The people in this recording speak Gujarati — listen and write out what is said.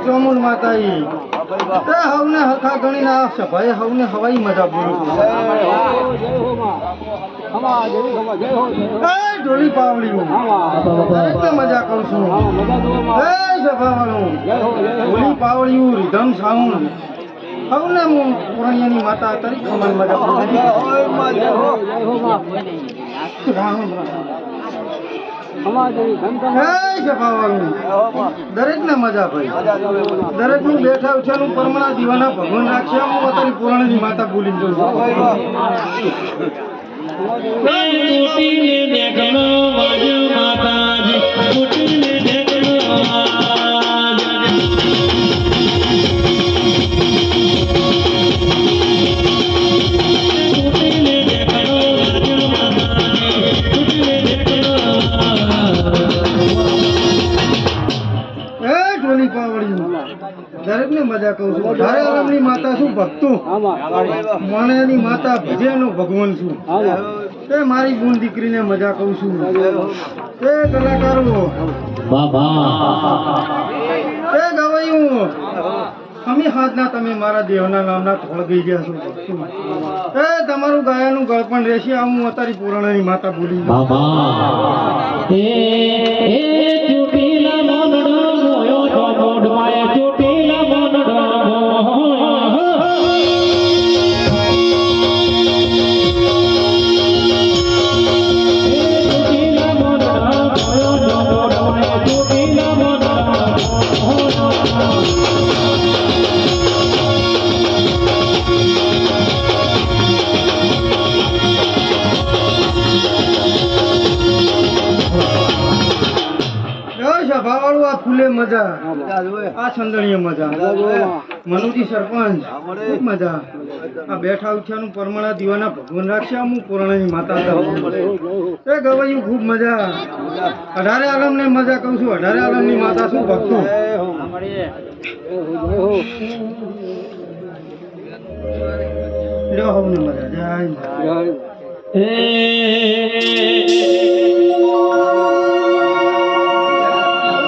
ચોમુલ માતા હવને હખા ગણી ના ભાઈ હવને હવાઈ મજા બોલું ઢોલી પાવડી મજા કરું છું ઢોલી પાવડી રીધમ સાઉન્ડ હવને પુરાણીયાની માતા તરીકે અમારી મજા દરેક ને મજા ભાઈ દરેક નું બેઠા ઉઠાનું પરમણા દીવાના ભગવાન રાખશે હું અત્યારે પુરાણી માતા બોલી દઉં દરેક ને મજા કહું છું અઢારે આલમની માતા શું ભક્તું માણેની માતા ભજેનો ભગવાન છું એ મારી ગુણ દીકરીને મજા કહું છું એ કલાકારો એ ગવાયું અમે હાથના તમે મારા દેવના નામના થોડ ગઈ ગયા છો એ તમારું ગાયાનું ગળપણ રહેશે આ હું અત્યારે પુરાણાની માતા બોલી ફૂલે મજા આ છંદણીય મજા મનુજી સરપંચ ખૂબ મજા આ બેઠા ઉઠ્યાનું પરમણા દીવાના ભગવાન રાખશે હું પુરાણાની માતા એ ગવાયું ખૂબ મજા અઢારે આલમ ને મજા કહું છું અઢારે આલમ ની માતા શું ભક્તું મજા જાય